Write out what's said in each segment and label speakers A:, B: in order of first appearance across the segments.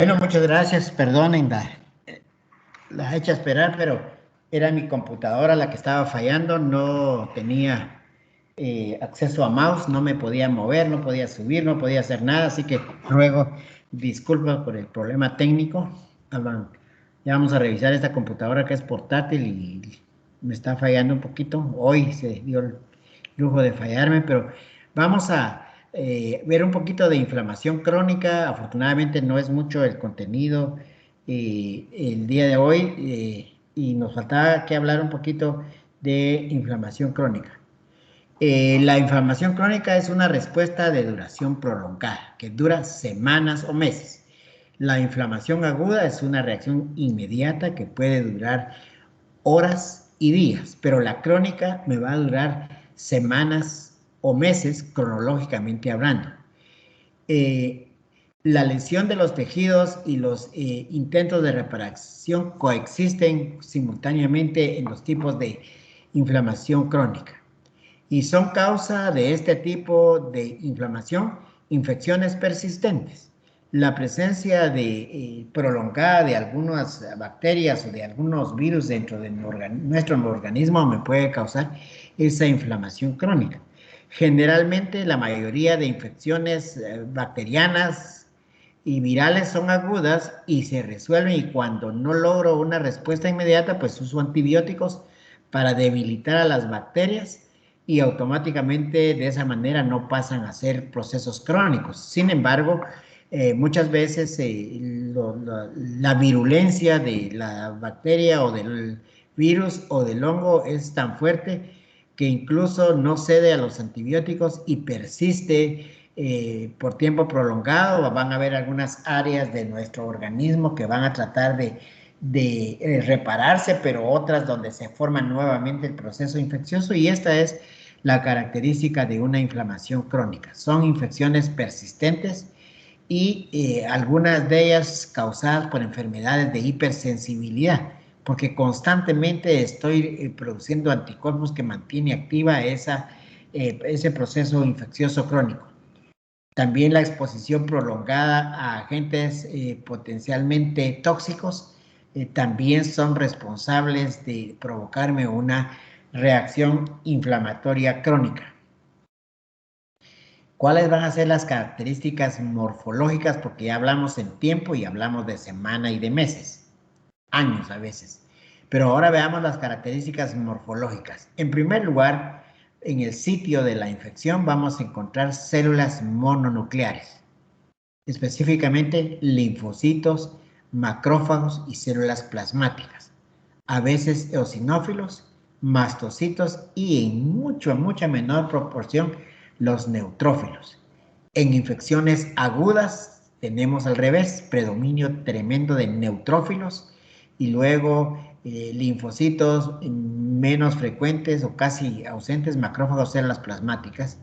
A: Bueno, muchas gracias. Perdonen la hecha esperar, pero era mi computadora la que estaba fallando. No tenía acceso a mouse, no me podía mover, no podía subir, no podía hacer nada. Así que ruego disculpas por el problema técnico. Ya vamos a revisar esta computadora que es portátil y me está fallando un poquito. Hoy se dio el lujo de fallarme, pero vamos a ver un poquito de inflamación crónica. Afortunadamente no es mucho el contenido el día de hoy y nos faltaba que hablar un poquito de inflamación crónica. La inflamación crónica es una respuesta de duración prolongada, que dura semanas o meses. La inflamación aguda es una reacción inmediata que puede durar horas y días, pero la crónica me va a durar semanas o meses cronológicamente hablando. Eh, la lesión de los tejidos y los intentos de reparación coexisten simultáneamente en los tipos de inflamación crónica y son causa de este tipo de inflamación infecciones persistentes. La presencia prolongada de algunas bacterias o de algunos virus dentro de nuestro organismo me puede causar esa inflamación crónica. Generalmente la mayoría de infecciones bacterianas y virales son agudas y se resuelven, y cuando no logro una respuesta inmediata, pues uso antibióticos para debilitar a las bacterias y automáticamente de esa manera no pasan a ser procesos crónicos. Sin embargo, muchas veces la virulencia de la bacteria o del virus o del hongo es tan fuerte que incluso no cede a los antibióticos y persiste por tiempo prolongado. Van a haber algunas áreas de nuestro organismo que van a tratar de repararse, pero otras donde se forma nuevamente el proceso infeccioso, y esta es la característica de una inflamación crónica. Son infecciones persistentes y algunas de ellas causadas por enfermedades de hipersensibilidad, porque constantemente estoy produciendo anticuerpos que mantiene activa ese proceso infeccioso crónico. También la exposición prolongada a agentes potencialmente tóxicos también son responsables de provocarme una reacción inflamatoria crónica. ¿Cuáles van a ser las características morfológicas? Porque ya hablamos en tiempo y hablamos de semana y de meses, años a veces. Pero ahora veamos las características morfológicas. En primer lugar, en el sitio de la infección vamos a encontrar células mononucleares, específicamente linfocitos, macrófagos y células plasmáticas. A veces eosinófilos, mastocitos y en mucha menor proporción los neutrófilos. En infecciones agudas tenemos al revés, predominio tremendo de neutrófilos y luego linfocitos menos frecuentes o casi ausentes, macrófagos, células plasmáticas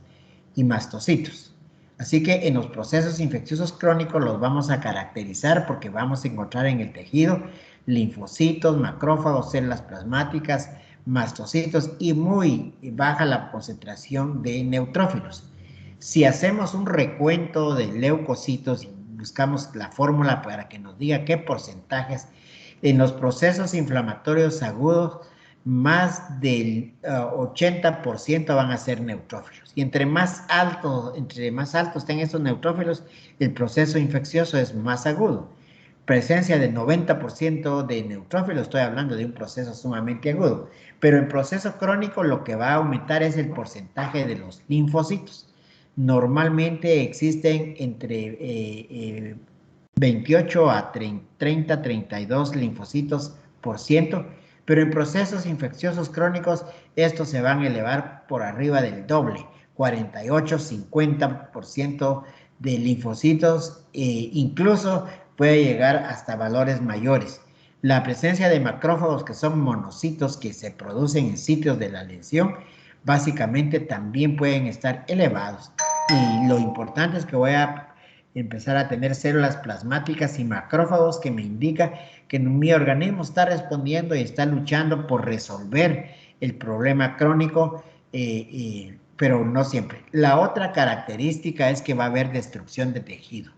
A: y mastocitos. Así que en los procesos infecciosos crónicos los vamos a caracterizar porque vamos a encontrar en el tejido linfocitos, macrófagos, células plasmáticas, mastocitos y muy baja la concentración de neutrófilos. Si hacemos un recuento de leucocitos y buscamos la fórmula para que nos diga qué porcentajes en los procesos inflamatorios agudos, más del 80% van a ser neutrófilos. Y entre más altos estén estos neutrófilos, el proceso infeccioso es más agudo. Presencia del 90% de neutrófilos, estoy hablando de un proceso sumamente agudo. Pero en proceso crónico lo que va a aumentar es el porcentaje de los linfocitos. Normalmente existen entre 28 a 30, 32 linfocitos por ciento, pero en procesos infecciosos crónicos estos se van a elevar por arriba del doble, 48, 50% de linfocitos, incluso puede llegar hasta valores mayores. La presencia de macrófagos, que son monocitos que se producen en sitios de la lesión, básicamente también pueden estar elevados. Y lo importante es que voy a empezar a tener células plasmáticas y macrófagos que me indica que mi organismo está respondiendo y está luchando por resolver el problema crónico, pero no siempre. La otra característica es que va a haber destrucción de tejido.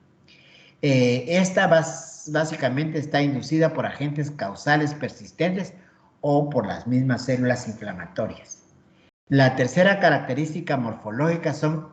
A: Esta básicamente está inducida por agentes causales persistentes o por las mismas células inflamatorias. La tercera característica morfológica son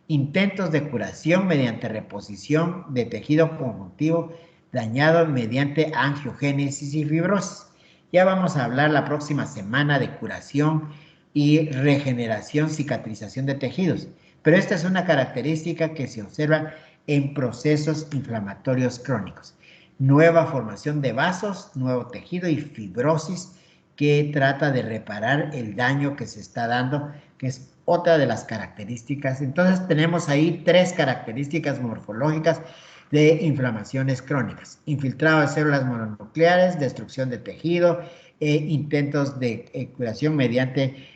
A: intentos de curación mediante reposición de tejido conjuntivo dañado mediante angiogénesis y fibrosis. Ya vamos a hablar la próxima semana de curación y regeneración, cicatrización de tejidos, pero esta es una característica que se observa en procesos inflamatorios crónicos. Nueva formación de vasos, nuevo tejido y fibrosis que trata de reparar el daño que se está dando, que es otra de las características. Entonces tenemos ahí 3 características morfológicas de inflamaciones crónicas: infiltrado de células mononucleares, destrucción de tejido, intentos de curación mediante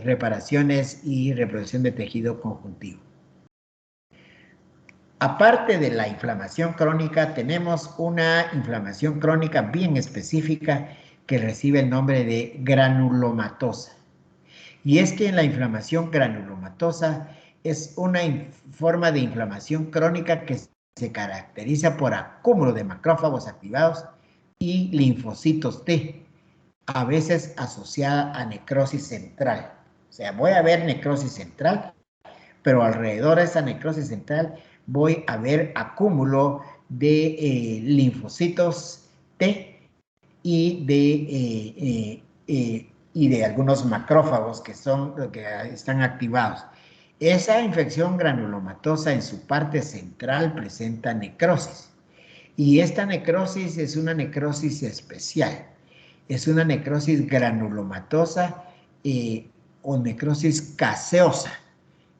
A: reparaciones y reproducción de tejido conjuntivo. Aparte de la inflamación crónica, tenemos una inflamación crónica bien específica que recibe el nombre de granulomatosa. Y es que en la inflamación granulomatosa es una forma de inflamación crónica que se caracteriza por acúmulo de macrófagos activados y linfocitos T, a veces asociada a necrosis central. O sea, voy a ver necrosis central, pero alrededor de esa necrosis central voy a ver acúmulo de linfocitos T y de algunos macrófagos que están activados. Esa infección granulomatosa en su parte central presenta necrosis. Y esta necrosis es una necrosis especial. Es una necrosis granulomatosa o necrosis caseosa.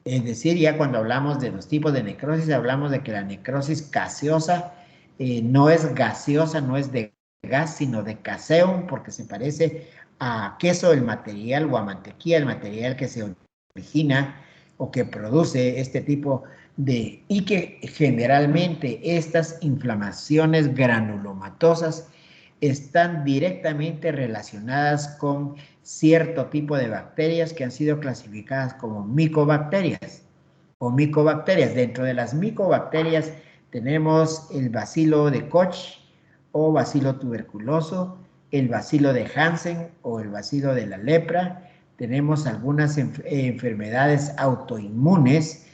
A: Es decir, ya cuando hablamos de los tipos de necrosis, hablamos de que la necrosis caseosa no es gaseosa, no es de gas, sino de caseum, porque se parece a queso el material o a mantequilla el material que se origina o que produce este tipo de... Y que generalmente estas inflamaciones granulomatosas están directamente relacionadas con cierto tipo de bacterias que han sido clasificadas como micobacterias o micobacterias. Dentro de las micobacterias tenemos el bacilo de Koch o bacilo tuberculoso, el bacilo de Hansen o el bacilo de la lepra. Tenemos algunas enfermedades autoinmunes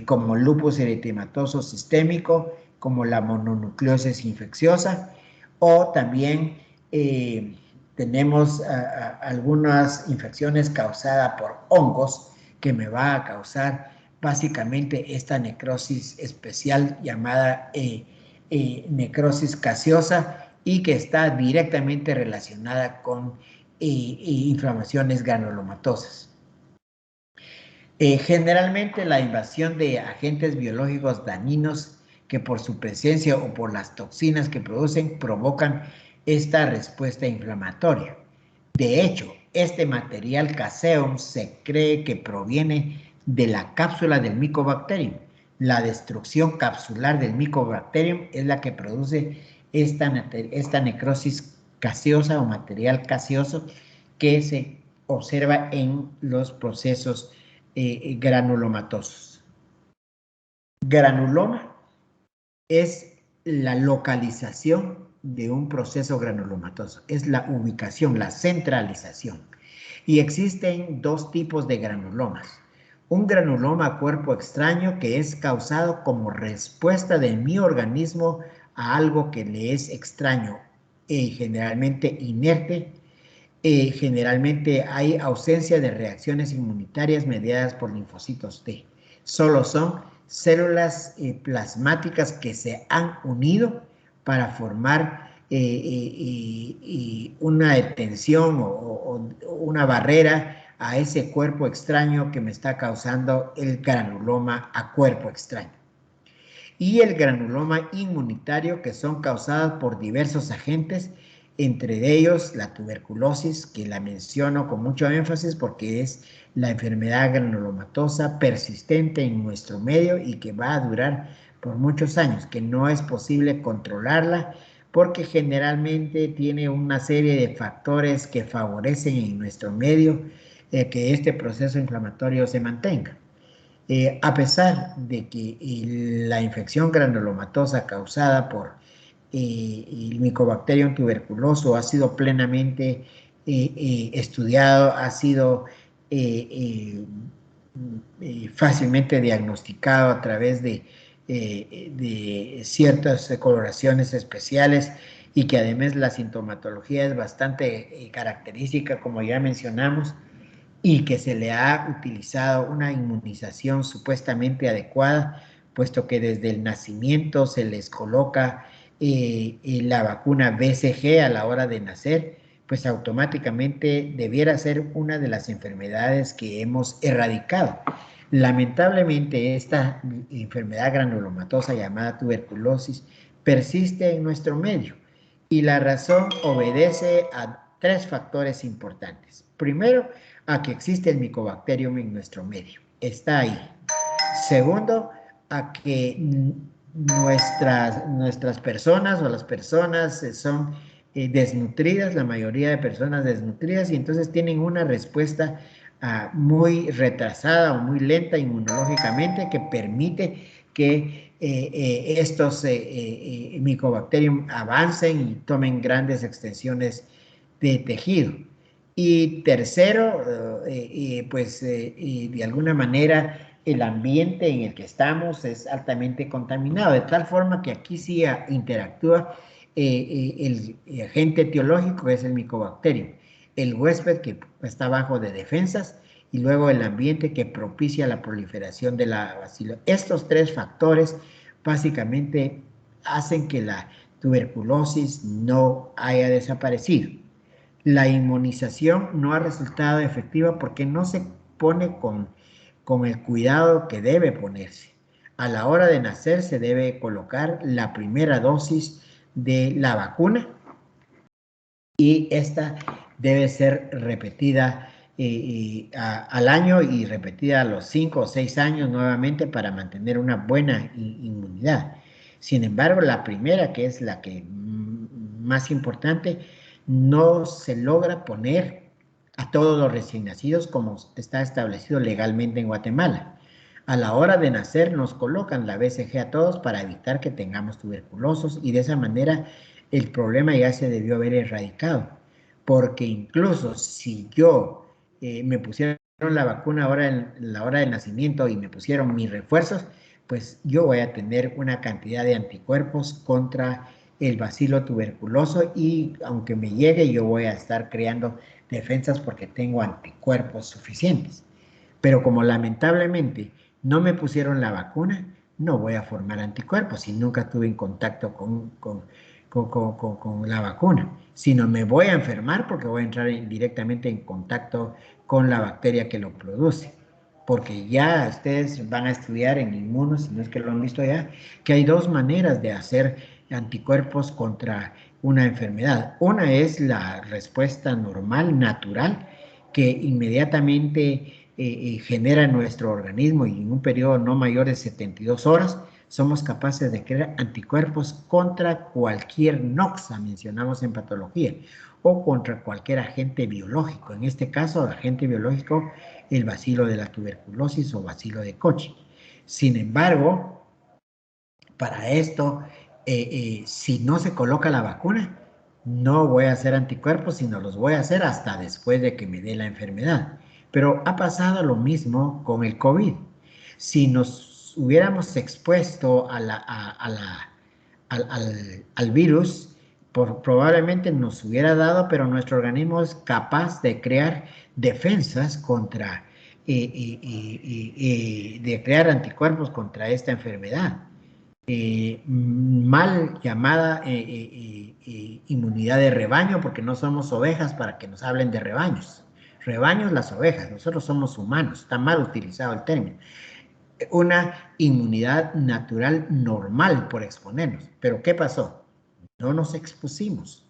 A: como lupus eritematoso sistémico, como la mononucleosis infecciosa, o también tenemos algunas infecciones causadas por hongos que me va a causar básicamente esta necrosis especial llamada necrosis caseosa y que está directamente relacionada con inflamaciones granulomatosas. Generalmente la invasión de agentes biológicos dañinos que por su presencia o por las toxinas que producen provocan esta respuesta inflamatoria. De hecho, este material caseum se cree que proviene de la cápsula del Mycobacterium. La destrucción capsular del Mycobacterium es la que produce esta necrosis caseosa o material caseoso que se observa en los procesos granulomatosos. Granuloma es la localización de un proceso granulomatoso, es la ubicación, la centralización. Y existen 2 tipos de granulomas. Un granuloma a cuerpo extraño que es causado como respuesta de mi organismo a algo que le es extraño, generalmente inerte. Generalmente hay ausencia de reacciones inmunitarias mediadas por linfocitos T. Solo son células plasmáticas que se han unido para formar una detención o una barrera a ese cuerpo extraño que me está causando el granuloma a cuerpo extraño. Y el granuloma inmunitario, que son causados por diversos agentes, entre ellos la tuberculosis, que la menciono con mucho énfasis porque es la enfermedad granulomatosa persistente en nuestro medio y que va a durar por muchos años, que no es posible controlarla porque generalmente tiene una serie de factores que favorecen en nuestro medio que este proceso inflamatorio se mantenga. A pesar de que la infección granulomatosa causada por el Mycobacterium tuberculoso ha sido plenamente estudiado, ha sido fácilmente diagnosticado a través de ciertas coloraciones especiales, y que además la sintomatología es bastante característica, como ya mencionamos, y que se le ha utilizado una inmunización supuestamente adecuada, puesto que desde el nacimiento se les coloca la vacuna BCG a la hora de nacer, pues automáticamente debiera ser una de las enfermedades que hemos erradicado. Lamentablemente, esta enfermedad granulomatosa llamada tuberculosis persiste en nuestro medio, y la razón obedece a tres factores importantes. Primero, a que existe el Mycobacterium en nuestro medio. Está ahí. Segundo, a que nuestras personas o las personas son desnutridas, la mayoría de personas desnutridas, y entonces tienen una respuesta muy retrasada o muy lenta inmunológicamente, que permite que estos Mycobacterium avancen y tomen grandes extensiones de tejido. Y tercero, pues de alguna manera el ambiente en el que estamos es altamente contaminado, de tal forma que aquí sí interactúa el agente etiológico, que es el Mycobacterium, el huésped, que está bajo de defensas, y luego el ambiente, que propicia la proliferación de la bacilo. Estos tres factores básicamente hacen que la tuberculosis no haya desaparecido. La inmunización no ha resultado efectiva porque no se pone con el cuidado que debe ponerse. A la hora de nacer se debe colocar la primera dosis de la vacuna, y esta debe ser repetida al año, y repetida a los 5 o 6 años nuevamente, para mantener una buena inmunidad. Sin embargo, la primera, que es la que más importante, no se logra poner a todos los recién nacidos como está establecido legalmente en Guatemala. A la hora de nacer nos colocan la BCG a todos para evitar que tengamos tuberculosos, y de esa manera el problema ya se debió haber erradicado. Porque incluso si yo me pusieron la vacuna ahora en la hora del nacimiento y me pusieron mis refuerzos, pues yo voy a tener una cantidad de anticuerpos contra el bacilo tuberculoso, y aunque me llegue, yo voy a estar creando defensas porque tengo anticuerpos suficientes. Pero como lamentablemente no me pusieron la vacuna, no voy a formar anticuerpos, y nunca estuve en contacto con la vacuna, sino me voy a enfermar porque voy a entrar directamente en contacto con la bacteria que lo produce. Porque ya ustedes van a estudiar en inmunos, si no es que lo han visto ya, que hay dos maneras de hacer anticuerpos contra una enfermedad. Una es la respuesta normal, natural, que inmediatamente genera en nuestro organismo, y en un periodo no mayor de 72 horas somos capaces de crear anticuerpos contra cualquier noxa, mencionamos en patología, o contra cualquier agente biológico. En este caso, agente biológico, el bacilo de la tuberculosis o bacilo de Koch. Sin embargo, para esto, si no se coloca la vacuna, no voy a hacer anticuerpos, sino los voy a hacer hasta después de que me dé la enfermedad. Pero ha pasado lo mismo con el COVID. Si nos hubiéramos expuesto al virus, probablemente nos hubiera dado, pero nuestro organismo es capaz de crear defensas contra, de crear anticuerpos contra esta enfermedad. Mal llamada inmunidad de rebaño, porque no somos ovejas para que nos hablen de rebaños. Rebaños las ovejas, nosotros somos humanos, está mal utilizado el término. Una inmunidad natural normal por exponernos. Pero ¿qué pasó? No nos expusimos.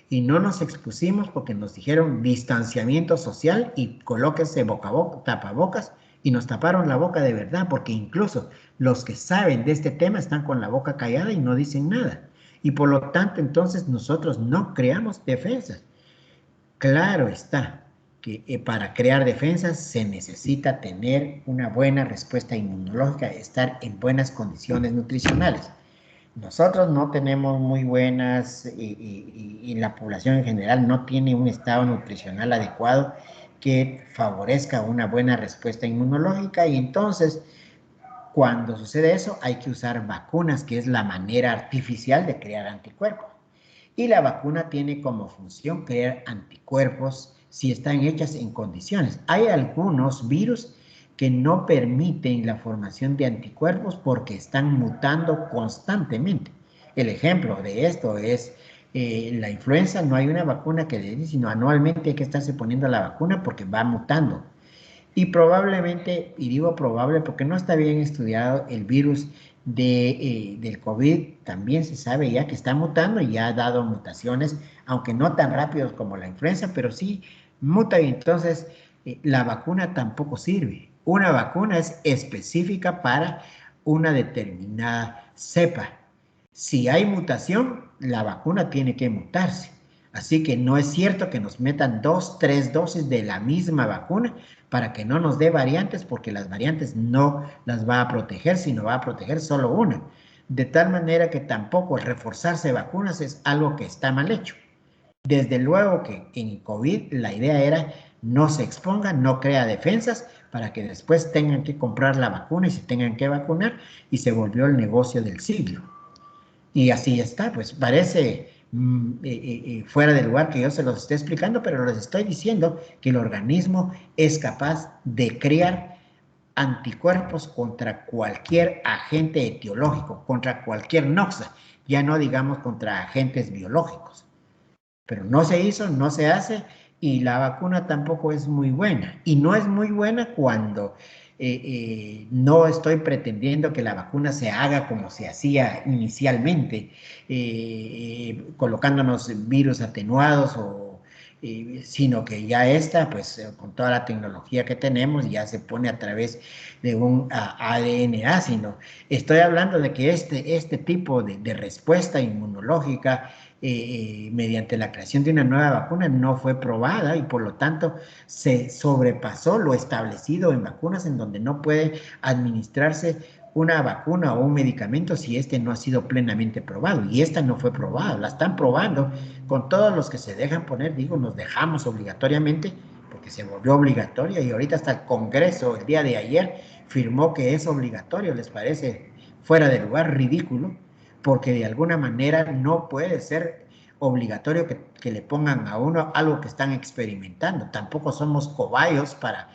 A: Y no nos expusimos porque nos dijeron distanciamiento social y colóquese boca a boca, tapabocas, y nos taparon la boca de verdad, porque incluso los que saben de este tema están con la boca callada y no dicen nada. Y por lo tanto, entonces nosotros no creamos defensas. Claro está que para crear defensas se necesita tener una buena respuesta inmunológica, estar en buenas condiciones nutricionales. Nosotros no tenemos muy buenas y la población en general no tiene un estado nutricional adecuado que favorezca una buena respuesta inmunológica, y entonces cuando sucede eso hay que usar vacunas, que es la manera artificial de crear anticuerpos. Y la vacuna tiene como función crear anticuerpos si están hechas en condiciones. Hay algunos virus que no permiten la formación de anticuerpos porque están mutando constantemente. El ejemplo de esto es la influenza. No hay una vacuna que le dé, sino anualmente hay que estarse poniendo la vacuna porque va mutando. Y probablemente, y digo probable porque no está bien estudiado, el virus del COVID también se sabe ya que está mutando y ya ha dado mutaciones, aunque no tan rápidos como la influenza, pero sí muta, y entonces la vacuna tampoco sirve. Una vacuna es específica para una determinada cepa. Si hay mutación, la vacuna tiene que mutarse. Así que no es cierto que nos metan 2, 3 dosis de la misma vacuna para que no nos dé variantes, porque las variantes no las va a proteger, sino va a proteger solo una. De tal manera que tampoco reforzarse vacunas es algo que está mal hecho. Desde luego que en COVID la idea era no se exponga, no crea defensas para que después tengan que comprar la vacuna y se tengan que vacunar, y se volvió el negocio del siglo. Y así está, pues parece fuera de lugar que yo se los esté explicando, pero les estoy diciendo que el organismo es capaz de crear anticuerpos contra cualquier agente etiológico, contra cualquier noxa, ya no digamos contra agentes biológicos. Pero no se hizo, no se hace, y la vacuna tampoco es muy buena. Y no es muy buena cuando no estoy pretendiendo que la vacuna se haga como se hacía inicialmente, colocándonos virus atenuados, sino que ya esta, pues con toda la tecnología que tenemos, ya se pone a través de un ADN ácido. Estoy hablando de que este tipo de respuesta inmunológica mediante la creación de una nueva vacuna no fue probada, y por lo tanto se sobrepasó lo establecido en vacunas, en donde no puede administrarse una vacuna o un medicamento si este no ha sido plenamente probado, y esta no fue probada. La están probando con todos los que se dejan poner. Digo, nos dejamos obligatoriamente porque se volvió obligatoria, y ahorita hasta el Congreso el día de ayer firmó que es obligatorio. ¿Les parece fuera de lugar, ridículo? Porque de alguna manera no puede ser obligatorio que le pongan a uno algo que están experimentando. Tampoco somos cobayos para,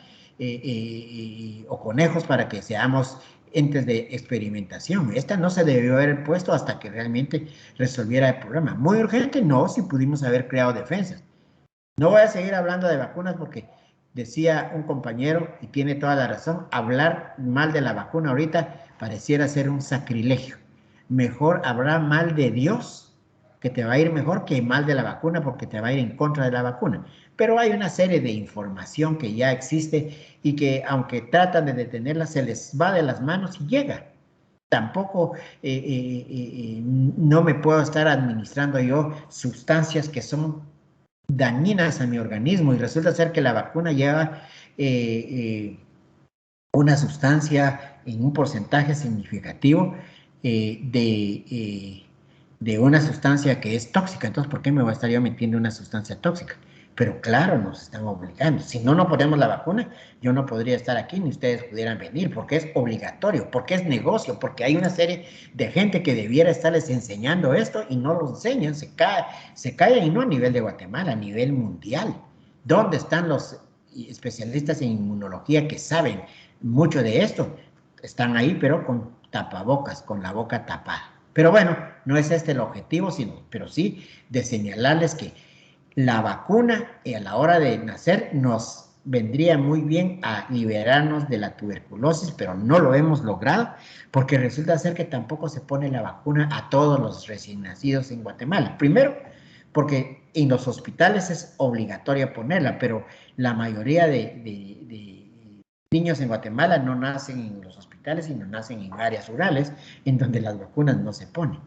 A: o conejos para que seamos entes de experimentación. Esta no se debió haber puesto hasta que realmente resolviera el problema. Muy urgente, no, si pudimos haber creado defensas. No voy a seguir hablando de vacunas porque decía un compañero, y tiene toda la razón, hablar mal de la vacuna ahorita pareciera ser un sacrilegio. Mejor hablar mal de Dios, que te va a ir mejor, que mal de la vacuna, porque te va a ir en contra de la vacuna. Pero hay una serie de información que ya existe y que, aunque tratan de detenerla, se les va de las manos y llega. Tampoco no me puedo estar administrando yo sustancias que son dañinas a mi organismo, y resulta ser que la vacuna lleva una sustancia en un porcentaje significativo de una sustancia que es tóxica. Entonces, ¿por qué me voy a estar yo metiendo una sustancia tóxica? Pero claro, nos están obligando. Si no, no ponemos la vacuna, yo no podría estar aquí, ni ustedes pudieran venir, porque es obligatorio, porque es negocio, porque hay una serie de gente que debiera estarles enseñando esto y no lo enseñan, se callan, y no a nivel de Guatemala, a nivel mundial. ¿Dónde están los especialistas en inmunología que saben mucho de esto? Están ahí, pero con tapabocas, con la boca tapada. Pero bueno, no es este el objetivo, pero sí de señalarles que la vacuna a la hora de nacer nos vendría muy bien a liberarnos de la tuberculosis, pero no lo hemos logrado porque resulta ser que tampoco se pone la vacuna a todos los recién nacidos en Guatemala. Primero, porque en los hospitales es obligatorio ponerla, pero la mayoría de niños en Guatemala no nacen en los hospitales, sino nacen en áreas rurales en donde las vacunas no se ponen.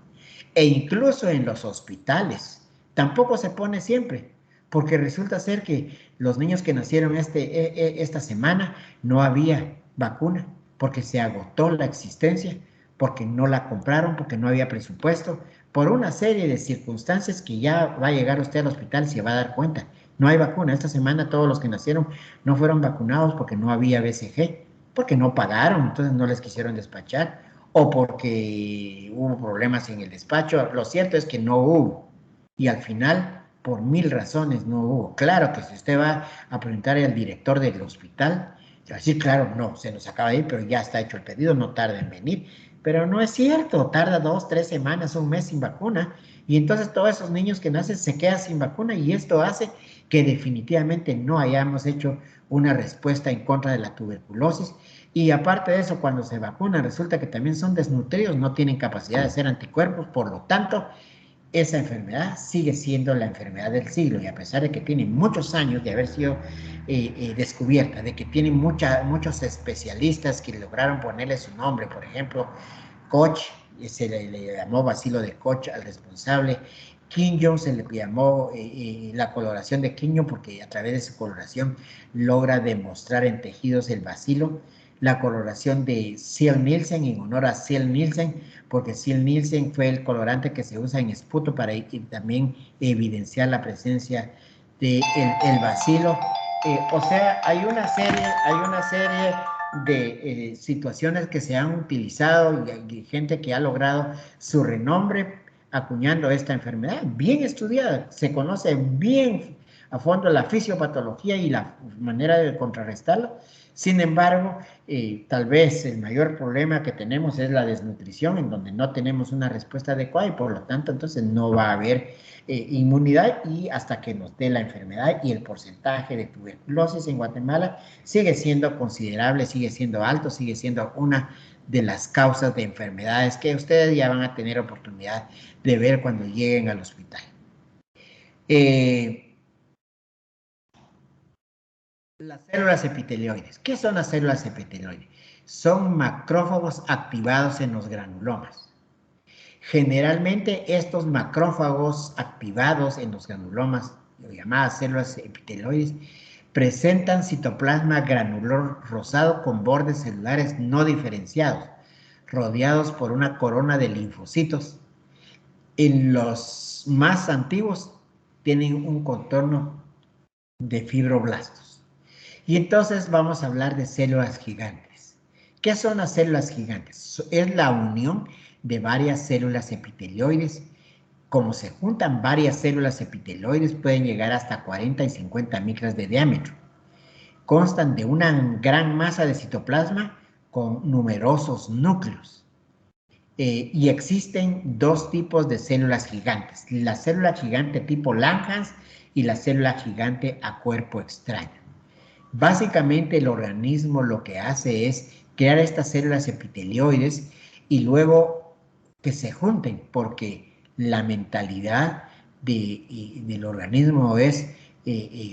A: E incluso en los hospitales tampoco se pone siempre, porque resulta ser que los niños que nacieron esta semana no había vacuna, porque se agotó la existencia, porque no la compraron, porque no había presupuesto, por una serie de circunstancias que ya va a llegar usted al hospital y se va a dar cuenta. No hay vacuna. Esta semana todos los que nacieron no fueron vacunados porque no había BCG, porque no pagaron, entonces no les quisieron despachar, o porque hubo problemas en el despacho. Lo cierto es que no hubo. Y al final, por mil razones, no hubo. Claro que si usted va a preguntar al director del hospital, va a decir, claro, no, se nos acaba de ir, pero ya está hecho el pedido, no tarda en venir. Pero no es cierto, tarda 2, 3 semanas, un mes sin vacuna. Y entonces todos esos niños que nacen se quedan sin vacuna y esto hace que definitivamente no hayamos hecho una respuesta en contra de la tuberculosis. Y aparte de eso, cuando se vacunan, resulta que también son desnutridos, no tienen capacidad de hacer anticuerpos, por lo tanto, esa enfermedad sigue siendo la enfermedad del siglo, y a pesar de que tiene muchos años de haber sido descubierta, de que tiene muchos especialistas que lograron ponerle su nombre, por ejemplo, Koch, se le llamó bacilo de Koch al responsable. Quinyon se le llamó la coloración de Quinyon porque a través de su coloración logra demostrar en tejidos el bacilo. La coloración de Ziehl-Neelsen en honor a Ziehl-Neelsen, porque Ziehl-Neelsen fue el colorante que se usa en esputo para también evidenciar la presencia del bacilo. O sea, hay una serie de situaciones que se han utilizado y gente que ha logrado su renombre acuñando esta enfermedad, bien estudiada, se conoce bien a fondo la fisiopatología y la manera de contrarrestarla. Sin embargo, tal vez el mayor problema que tenemos es la desnutrición, en donde no tenemos una respuesta adecuada y por lo tanto entonces no va a haber inmunidad, y hasta que nos dé la enfermedad, y el porcentaje de tuberculosis en Guatemala sigue siendo considerable, sigue siendo alto, sigue siendo una de las causas de enfermedades que ustedes ya van a tener oportunidad de ver cuando lleguen al hospital. Las células epitelioides. ¿Qué son las células epitelioides? Son macrófagos activados en los granulomas. Generalmente estos macrófagos activados en los granulomas, llamadas células epitelioides, presentan citoplasma granular rosado con bordes celulares no diferenciados, rodeados por una corona de linfocitos. En los más antiguos tienen un contorno de fibroblastos. Y entonces vamos a hablar de células gigantes. ¿Qué son las células gigantes? Es la unión de varias células epitelioides. Como se juntan varias células epitelioides, pueden llegar hasta 40 y 50 micras de diámetro. Constan de una gran masa de citoplasma con numerosos núcleos. Y existen dos tipos de células gigantes: la célula gigante tipo Langhans y la célula gigante a cuerpo extraño. Básicamente el organismo lo que hace es crear estas células epitelioides y luego que se junten, porque la mentalidad del organismo es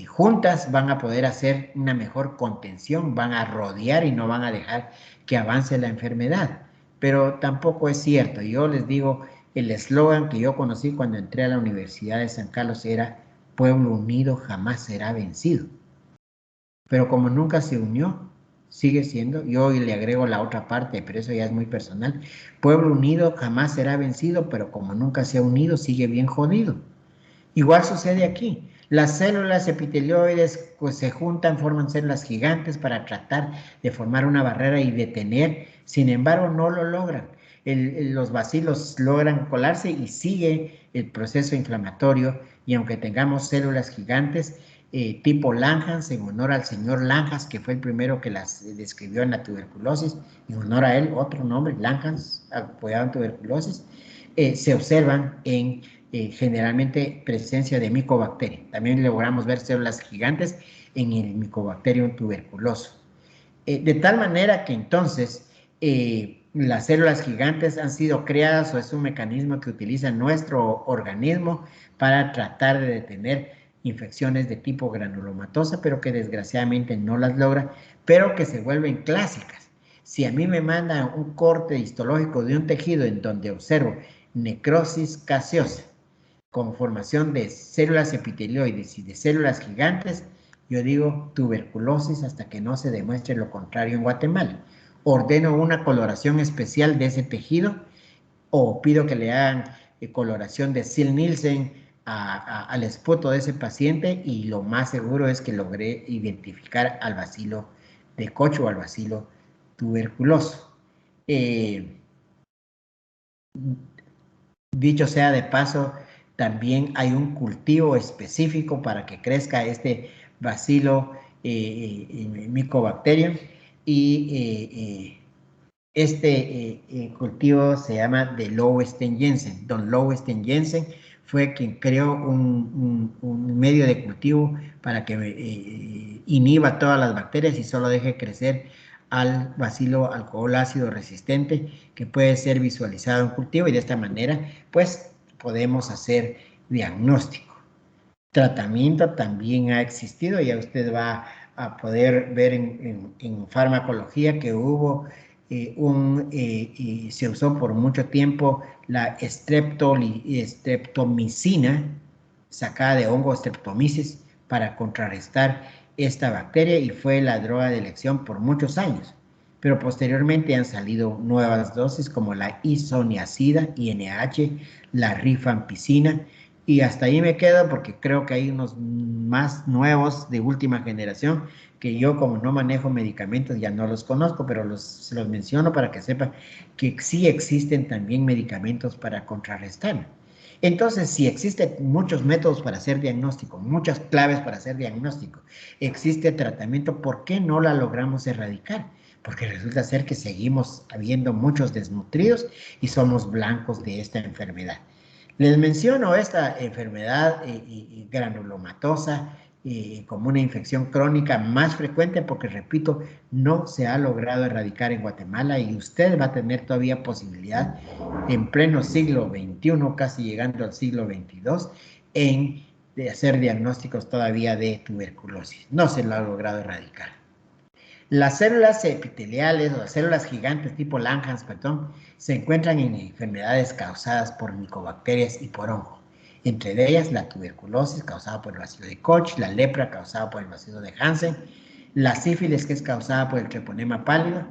A: juntas van a poder hacer una mejor contención, van a rodear y no van a dejar que avance la enfermedad. Pero tampoco es cierto. Yo les digo, el eslogan que yo conocí cuando entré a la Universidad de San Carlos era: pueblo unido jamás será vencido. Pero como nunca se unió, sigue siendo, yo le agrego la otra parte, pero eso ya es muy personal: pueblo unido jamás será vencido, pero como nunca se ha unido, sigue bien jodido. Igual sucede aquí. Las células epitelioides pues se juntan, forman células gigantes para tratar de formar una barrera y detener. Sin embargo, no lo logran. Los bacilos logran colarse y sigue el proceso inflamatorio. Y aunque tengamos células gigantes tipo Langhans, en honor al señor Langhans, que fue el primero que las describió en la tuberculosis, en honor a él, otro nombre, Langhans, apoyado en tuberculosis, se observan en generalmente presencia de micobacterias. También logramos ver células gigantes en el Mycobacterium tuberculoso. De tal manera que entonces las células gigantes han sido creadas, o es un mecanismo que utiliza nuestro organismo para tratar de detener infecciones de tipo granulomatosa, pero que desgraciadamente no las logra, pero que se vuelven clásicas. Si a mí me mandan un corte histológico de un tejido en donde observo necrosis caseosa, con formación de células epitelioides y de células gigantes, yo digo tuberculosis hasta que no se demuestre lo contrario en Guatemala. Ordeno una coloración especial de ese tejido o pido que le hagan coloración de Zell-Nielsen al esputo de ese paciente y lo más seguro es que logré identificar al bacilo de Koch o al bacilo tuberculoso. Dicho sea de paso, también hay un cultivo específico para que crezca este bacilo Mycobacterium y este cultivo se llama de Lowenstein Jensen. Don Lowenstein Jensen fue quien creó un medio de cultivo para que inhiba todas las bacterias y solo deje crecer al bacilo alcohol ácido resistente que puede ser visualizado en cultivo y de esta manera pues podemos hacer diagnóstico. Tratamiento también ha existido, ya usted va a poder ver en farmacología que hubo y se usó por mucho tiempo la streptomicina sacada de hongo Streptomyces para contrarrestar esta bacteria y fue la droga de elección por muchos años. Pero posteriormente han salido nuevas dosis como la isoniazida, INH, la rifampicina, y hasta ahí me quedo porque creo que hay unos más nuevos de última generación que yo como no manejo medicamentos ya no los conozco, pero se los menciono para que sepan que sí existen también medicamentos para contrarrestar. Entonces, si existen muchos métodos para hacer diagnóstico, muchas claves para hacer diagnóstico, existe tratamiento, ¿por qué no la logramos erradicar? Porque resulta ser que seguimos habiendo muchos desnutridos y somos blancos de esta enfermedad. Les menciono esta enfermedad granulomatosa como una infección crónica más frecuente porque, repito, no se ha logrado erradicar en Guatemala y usted va a tener todavía posibilidad en pleno siglo XXI, casi llegando al siglo XXII, de hacer diagnósticos todavía de tuberculosis. No se lo ha logrado erradicar. Las células epiteliales o las células gigantes tipo Langhans, perdón, se encuentran en enfermedades causadas por micobacterias y por hongo. Entre ellas la tuberculosis causada por el bacilo de Koch, la lepra causada por el bacilo de Hansen, la sífilis que es causada por el treponema pálido,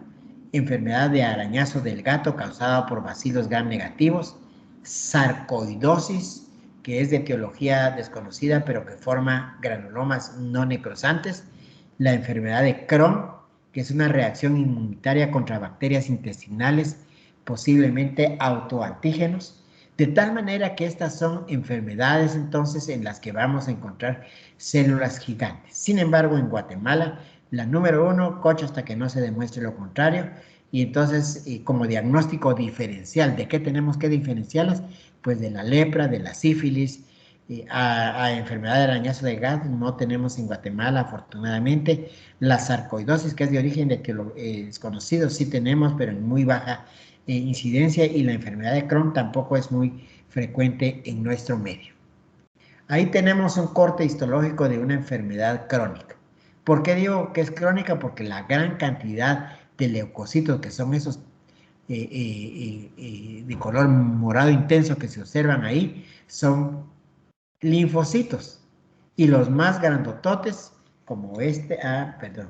A: enfermedad de arañazo del gato causada por bacilos gram negativos, sarcoidosis, que es de etiología desconocida pero que forma granulomas no necrosantes, la enfermedad de Crohn, que es una reacción inmunitaria contra bacterias intestinales, posiblemente autoantígenos, de tal manera que estas son enfermedades entonces en las que vamos a encontrar células gigantes. Sin embargo, en Guatemala, la número 1, Koch hasta que no se demuestre lo contrario, y entonces como diagnóstico diferencial, ¿de qué tenemos que diferenciarlas? Pues de la lepra, de la sífilis, a enfermedad de arañazo de gato no tenemos en Guatemala, afortunadamente. La sarcoidosis, que es de origen desconocido, sí tenemos, pero en muy baja incidencia, y la enfermedad de Crohn tampoco es muy frecuente en nuestro medio. Ahí tenemos un corte histológico de una enfermedad crónica. ¿Por qué digo que es crónica? Porque la gran cantidad de leucocitos, que son esos de color morado intenso que se observan ahí, son linfocitos. Y los más grandototes, como este, perdón,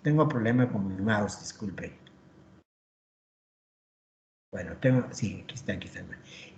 A: tengo problema con mi mouse, disculpen. Bueno, sí, aquí están.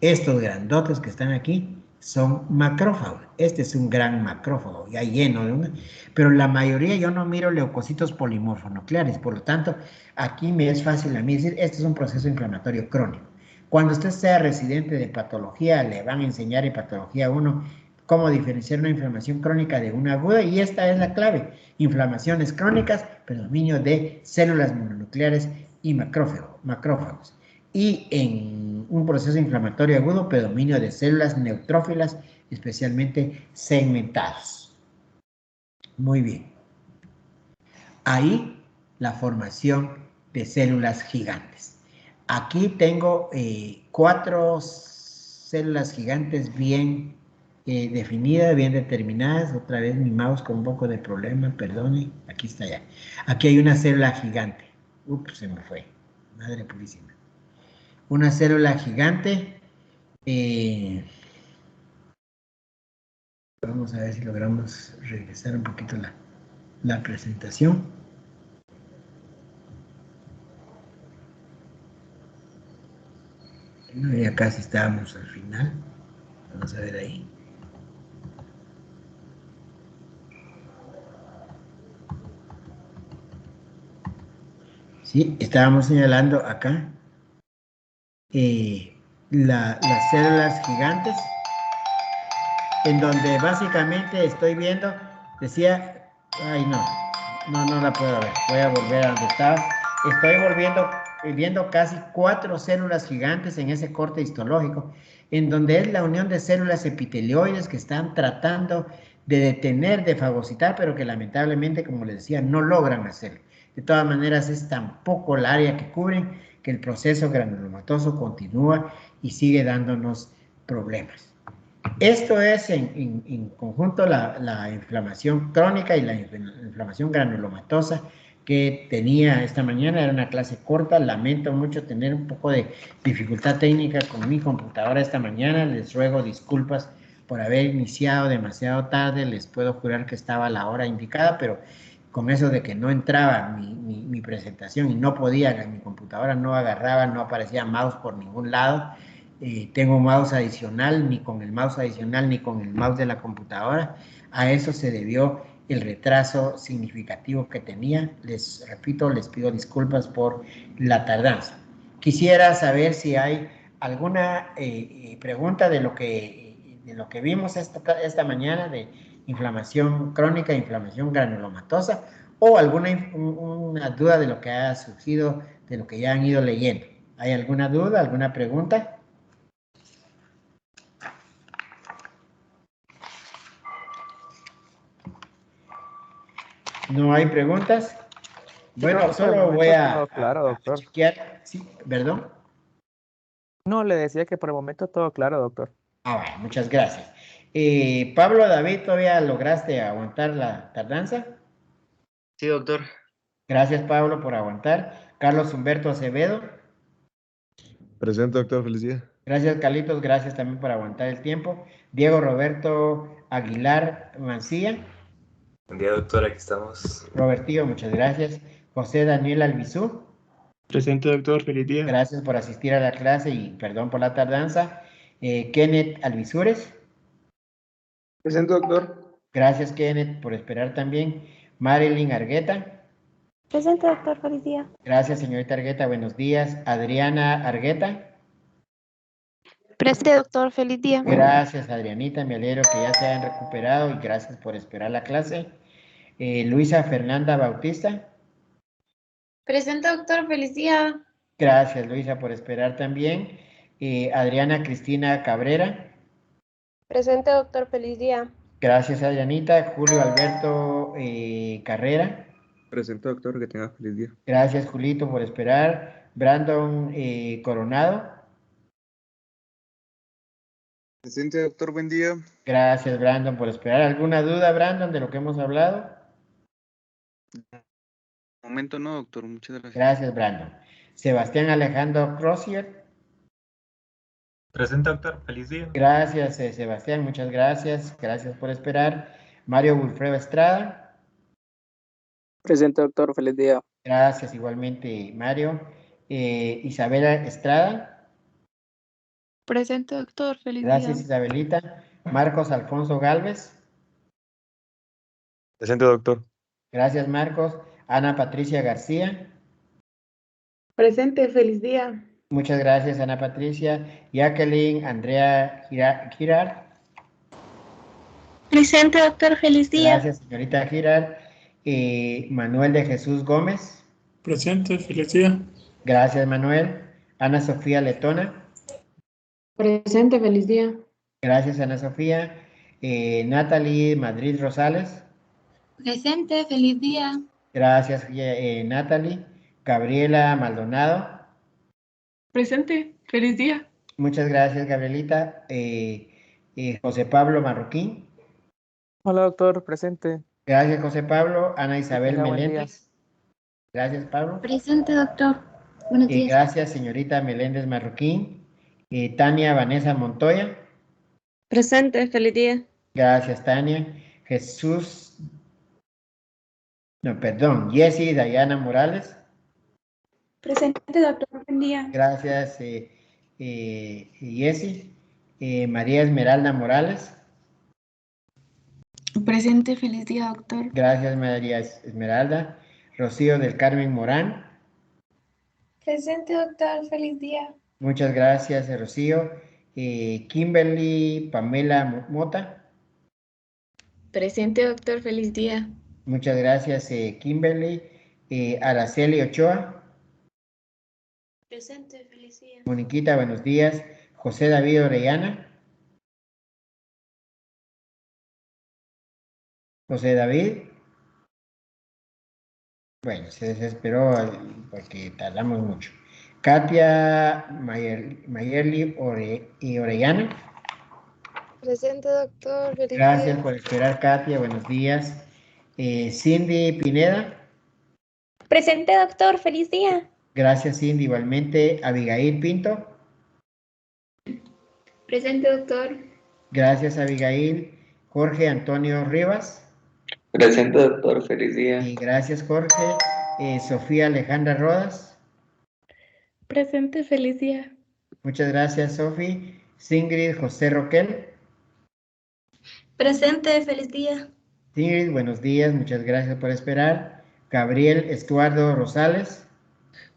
A: Estos grandotes que están aquí son macrófagos. Este es un gran macrófago, ya lleno de una, pero la mayoría yo no miro leucocitos polimorfonucleares, por lo tanto, aquí me es fácil a mí decir, este es un proceso inflamatorio crónico. Cuando usted sea residente de patología, le van a enseñar en patología 1 cómo diferenciar una inflamación crónica de una aguda, y esta es la clave. Inflamaciones crónicas, predominio de células mononucleares y macrófagos. Y en un proceso inflamatorio agudo, predominio de células neutrófilas, especialmente segmentadas. Muy bien. Ahí la formación de células gigantes. Aquí tengo 4 células gigantes bien definidas, bien determinadas. Otra vez mi mouse con un poco de problema, perdone. Aquí está ya. Aquí hay una célula gigante. Ups, se me fue. Madre purísima. Una célula gigante Vamos a ver si logramos regresar un poquito la presentación. No, ya casi estábamos al final. Vamos a ver ahí. Sí, estábamos señalando acá las células gigantes, en donde básicamente estoy viendo, decía, ay no la puedo ver, voy a volver a donde estaba. Estoy viendo casi 4 células gigantes en ese corte histológico, en donde es la unión de células epitelioides que están tratando de detener, de fagocitar, pero que lamentablemente, como les decía, no logran hacerlo. De todas maneras, es tan poco el área que cubren que el proceso granulomatoso continúa y sigue dándonos problemas. Esto es en conjunto la inflamación crónica y la inflamación granulomatosa que tenía esta mañana. Era una clase corta, lamento mucho tener un poco de dificultad técnica con mi computadora esta mañana, les ruego disculpas por haber iniciado demasiado tarde, les puedo jurar que estaba a la hora indicada, pero con eso de que no entraba mi presentación y no podía, mi computadora no agarraba, no aparecía mouse por ningún lado. Tengo un mouse adicional, ni con el mouse adicional ni con el mouse de la computadora. A eso se debió el retraso significativo que tenía. Les repito, les pido disculpas por la tardanza. Quisiera saber si hay alguna pregunta de lo que vimos esta mañana de inflamación crónica, inflamación granulomatosa, o alguna una duda de lo que ha surgido, de lo que ya han ido leyendo. ¿Hay alguna duda, alguna pregunta? ¿No hay preguntas?
B: Yo creo
A: Bueno,
B: que por el
A: solo voy
B: momento todo claro,
A: a
B: doctor.
A: chequear. Sí, perdón.
B: No, le decía que por el momento todo claro, doctor.
A: Bueno, muchas gracias. Pablo, David, ¿todavía lograste aguantar la tardanza?
C: Sí, doctor.
A: Gracias, Pablo, por aguantar. Carlos Humberto Acevedo.
D: Presente, doctor, feliz día.
A: Gracias, Carlitos, gracias también por aguantar el tiempo. Diego Roberto Aguilar Mancilla.
C: Buen día, doctor, aquí estamos.
A: Robertillo, muchas gracias. José Daniel Albizú.
E: Presente, doctor, feliz día.
A: Gracias por asistir a la clase y perdón por la tardanza. Kenneth Alvisures.
E: Presente, doctor.
A: Gracias, Kenneth, por esperar también. Marilyn Argueta.
F: Presente, doctor, feliz día.
A: Gracias, señorita Argueta, buenos días. Adriana Argueta.
F: Presente, doctor, feliz día.
A: Gracias, Adrianita, me alegro que ya se hayan recuperado y gracias por esperar la clase. Luisa Fernanda Bautista.
G: Presente, doctor, feliz día.
A: Gracias, Luisa, por esperar también. Adriana Cristina Cabrera.
F: Presente, doctor, feliz día.
A: Gracias, Adrianita. Julio Alberto Carrera.
D: Presente, doctor, que tenga feliz día.
A: Gracias, Julito, por esperar. Brandon Coronado.
D: Presente, doctor, buen día.
A: Gracias, Brandon, por esperar. ¿Alguna duda, Brandon, de lo que hemos hablado?
D: Momento no, doctor, muchas gracias.
A: Gracias, Brandon. Sebastián Alejandro Crozier.
C: Presente, doctor, feliz día.
A: Gracias, Sebastián, muchas gracias. Gracias por esperar. Mario Wilfredo Estrada.
E: Presente, doctor, feliz día.
A: Gracias, igualmente, Mario. Isabela Estrada.
F: Presente, doctor, feliz
A: Gracias,
F: día.
A: Isabelita. Marcos Alfonso Galvez.
D: Presente, doctor.
A: Gracias, Marcos. Ana Patricia García.
H: Presente, feliz día.
A: Muchas gracias, Ana Patricia. Jacqueline Andrea Girard.
G: Presente, doctor, feliz día.
A: Gracias, señorita Girard. Manuel de Jesús Gómez.
E: Presente, feliz día.
A: Gracias, Manuel. Ana Sofía Letona.
H: Presente, feliz día.
A: Gracias, Ana Sofía. Natalie Madrid Rosales.
G: Presente, feliz día.
A: Gracias, Natalie. Gabriela Maldonado.
H: Presente, feliz día.
A: Muchas gracias, Gabrielita. José Pablo Marroquín.
B: Hola, doctor, presente.
A: Gracias, José Pablo. Ana Isabel
B: tenga buen día.
A: Meléndez. Gracias, Pablo.
G: Presente, doctor. Buenos días.
A: Gracias, señorita Meléndez Marroquín. Tania Vanessa Montoya.
F: Presente, feliz día.
A: Gracias, Tania. Jessy Dayana Morales.
G: Presente, doctor. Buen día.
A: Gracias, Jessy. María Esmeralda Morales.
G: Presente, feliz día, doctor.
A: Gracias, María Esmeralda. Rocío del Carmen Morán.
G: Presente, doctor. Feliz día.
A: Muchas gracias, Rocío. Kimberly Pamela Mota.
G: Presente, doctor. Feliz día.
A: Muchas gracias, Kimberly. Araceli Ochoa.
G: Presente, feliz día.
A: Moniquita, buenos días. José David Orellana. José David. Bueno, se desesperó porque tardamos mucho. Katia Mayerly Orellana.
F: Presente, doctor. Feliz
A: Gracias
F: día.
A: por esperar, Katia. Buenos días. Cindy Pineda.
G: Presente, doctor. Feliz día.
A: Gracias, Cindy. Igualmente, Abigail Pinto.
G: Presente, doctor.
A: Gracias, Abigail. Jorge Antonio Rivas.
C: Presente, doctor. Feliz día.
A: Y gracias, Jorge. Sofía Alejandra Rodas.
H: Presente, feliz día.
A: Muchas gracias, Sofi. Singrid José Roquel.
G: Presente, feliz día.
A: Singrid, buenos días. Muchas gracias por esperar. Gabriel Estuardo Rosales.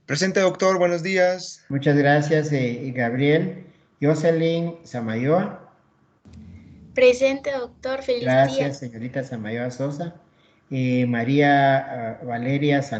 D: Presente, doctor. Buenos días.
A: Muchas gracias, Gabriel. Jocelyn Samayoa.
G: Presente, doctor. Feliz día.
A: Gracias, señorita Samayoa Sosa. María Valeria San